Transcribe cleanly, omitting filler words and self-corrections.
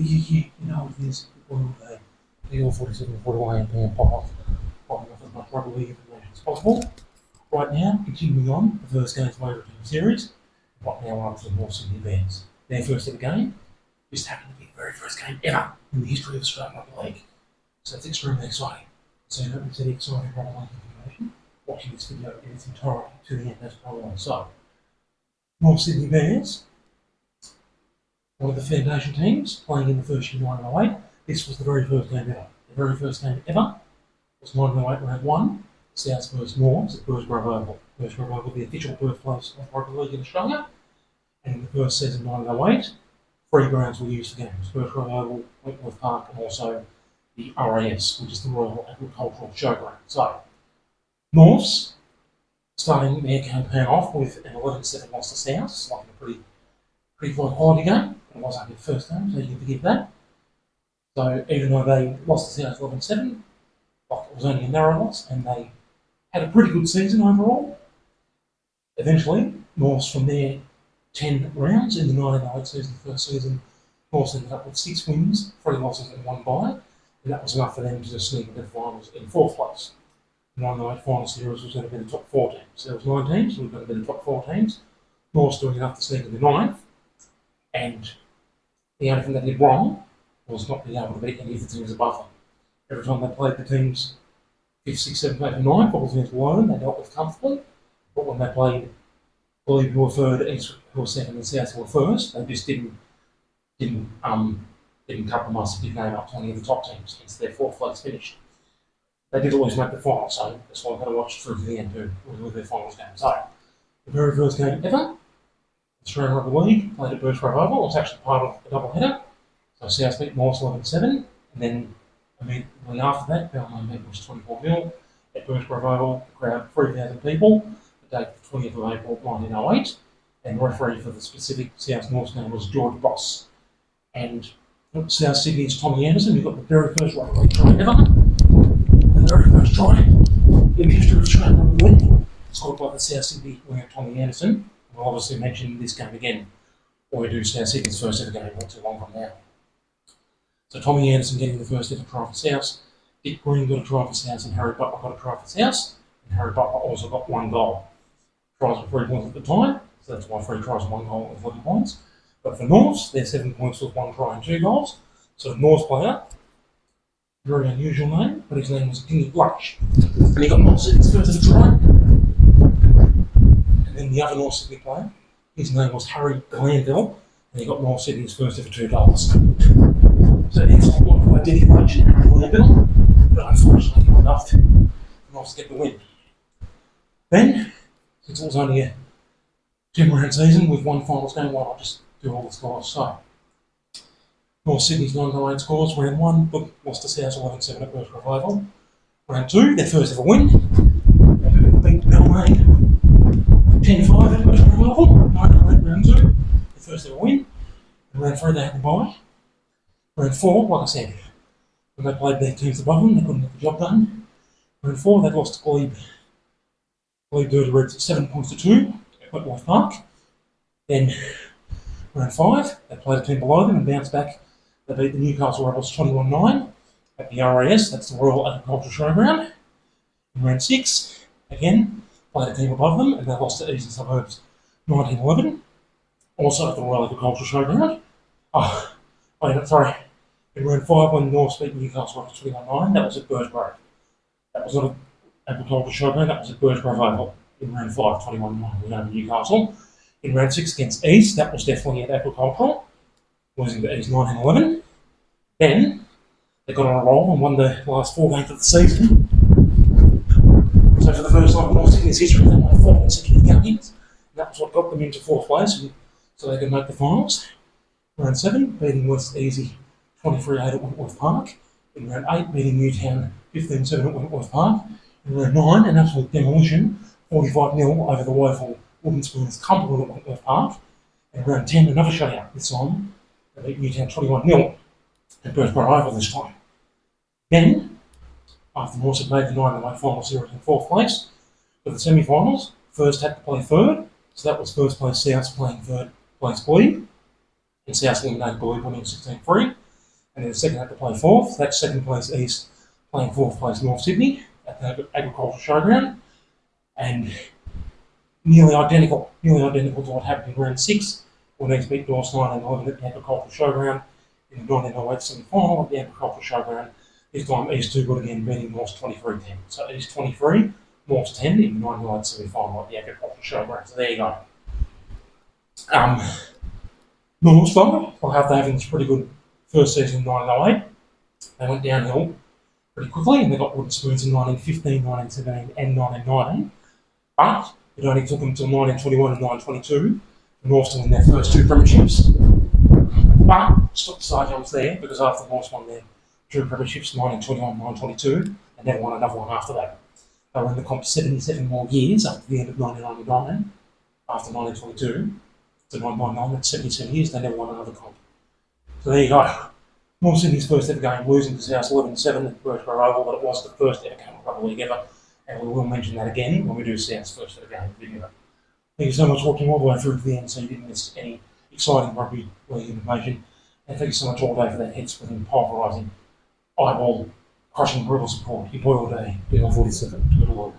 you know what it is. The all 47 41 and pop off as much rugby league information as possible. Right now, continuing on the first game's Labour Team Series. Right now, on to the North Sydney Bears. Their first ever game. This happened to be the very first game ever in the history of Australian Rugby League. So it's extremely exciting. So you don't see the exciting rugby league information. Watching this video in its entirety to the end as well. So, North Sydney Bears, one of the foundation teams playing in the first year 908. This was the very first game ever. The very first game ever was 908 round 1, South vs Norths at Birchgrove Oval. Birchgrove Oval, the official birthplace of rugby league in Australia. And in the first season 908, 3 grounds were used for games: Birchgrove Oval, Wentworth Park, and also the RAS, which is the Royal Agricultural Showground. So, Norths starting their campaign off with an 11-7 loss to South. It's like a pretty fine quality game. It was only the first game, so you can forgive that. So even though they lost to South 11-7, like it was only a narrow loss, and they had a pretty good season overall. Eventually, Norths from their 10 rounds in the 1908 season, the first season, Norths ended up with 6 wins, 3 losses and 1 bye, and that was enough for them to sneak into the finals in 4th place. The 1908 final series was going to be the top 4 teams. There was 9 teams, so we were going to be the top 4 teams. Norths doing enough to sneak into 9th, and the only thing they did wrong was not being able to beat any of the teams above them. Every time they played the teams 5th, 6th, 7th, 8th and 9th, all the teams below them, they dealt with comfortably. But when they played Glebe, who were 3rd, East, who were 2nd, and South, who were 1st, they just didn't compromise the big name up to any of the top teams, hence their 4th place finished. They did always make the final, so that's why I've got to watch through to the end with their finals game. So, the very first game ever, Australian Rugby League played at Birchgrove Oval. It was actually part of a double header. So South beat Norths 11-7, and then immediately after that, Balmain beat was 24-0 at Birchgrove Oval. The crowd 3,000 people. The date of 20th of April 1908, and the referee for the specific South Norths game was George Boss. And South Sydney's Tommy Anderson, who got the very first rugby league try ever. The very first try in the history of Australian Rugby League, scored by the South Sydney winger Tommy Anderson. We'll obviously mention this game again when we do South Sydney's first ever game not too long from now. So Tommy Anderson getting the first ever try for South. Dick Green got a try for South, and Harry Butler got a try for South. And Harry Butler also got 1 goal. Tries were 3 points at the time, so that's why 3 tries and 1 goal was 11 points. But for Norths, their 7 points was 1 try and 2 goals. So the Norths player, very unusual name, but his name was Dingy Blush. And he got North Sydney's first ever try. And then the other North Sydney player, his name was Harry Glanville, and he got North Sydney's first ever 2 goals. So excellent work by Dingy Blush and Harry Glanville, but unfortunately not enough for North to get the win. Then, since it was only a 10-round season with 1 finals game, why not just do all the scores? So, North Sydney's 908 scores: round 1, lost to South 11-7 at Birchgrove Oval. Round 2, their first ever win. They beat Balmain 10-5 at Birchgrove Oval. 908 round 2, their first ever win. And round 3, they had the bye. Round 4, like I said, when they played their teams above them, they couldn't get the job done. Round 4, they lost to Glebe Dirty Reds 7 points to 2 at Wentworth Park. Then, round 5, they played a team below them and bounced back. They beat the Newcastle Rebels 21-9 at the RAS, that's the Royal Agricultural Showground. In round 6, again, played a team above them and they lost to Eastern Suburbs 19-11, also at the Royal Agricultural Showground. In round 5, when Norths beat Newcastle Rebels 21-9, that was at Birchgrove. That was not an agricultural showground, that was at Birchgrove Oval. In round 5, 21-9, we know Newcastle. In round 6 against East, that was definitely at agricultural, losing to East 19-11. Then, they got on a roll and won the last 4 games of the season. So for the first time in North Sydney's history, they won 4 consecutive games. And that was what got them into 4th place, so they could make the finals. Round 7, beating West Easy 23-8 at Wentworth Park. In round 8, beating Newtown 15-7 at Wentworth Park. In round 9, an absolute demolition, 45-0 over the woeful Wooden Spoons Cumberland at Wentworth Park. And in round 10, another shutout. This time, they beat Newtown 21-0 at Birchgrove Oval this time. Then, after Norths had made the 908 final series in 4th place, for the semi-finals, first had to play 3rd, so that was 1st place South playing 3rd place Glebe, and South eliminated Glebe winning 16-3. and then the second had to play fourth. That's second place East playing fourth place North Sydney at the Agricultural Showground, and nearly identical to what happened in round 6 when East beat North 9-11 at the Agricultural Showground in the 1908 semi-final at the Agricultural Showground. This time East 2 got again, beating North 23-10. So East 23, North 10 in the 1908 semi-final at the Agricultural Showground. So there you go. North though, well, after having this pretty good first season in 1908, they went downhill pretty quickly and they got wooden spoons in 1915, 1917 and 1919. But it only took them until 1921 and 1922 for North to win their first 2 premierships. But stop the side jumps there, because after North won their 2 premierships, 1921 and 1922, and never won another one after that. They were in the comp 77 more years after the end of 1999, after 1922 to 1999, that's 77 years, they never won another comp. So there you go. North Sydney's first ever game, losing to South 11-7 at Birchborough Oval, but it was the first ever game of rugby league ever, and we will mention that again when we do South's first ever game video. Thank you so much for watching all the way through to the end so you didn't miss any exciting rugby league information, and thank you so much all day for that head-splitting, pulverising, eyeball crushing brutal support. Your boy all day, BL47. Good luck.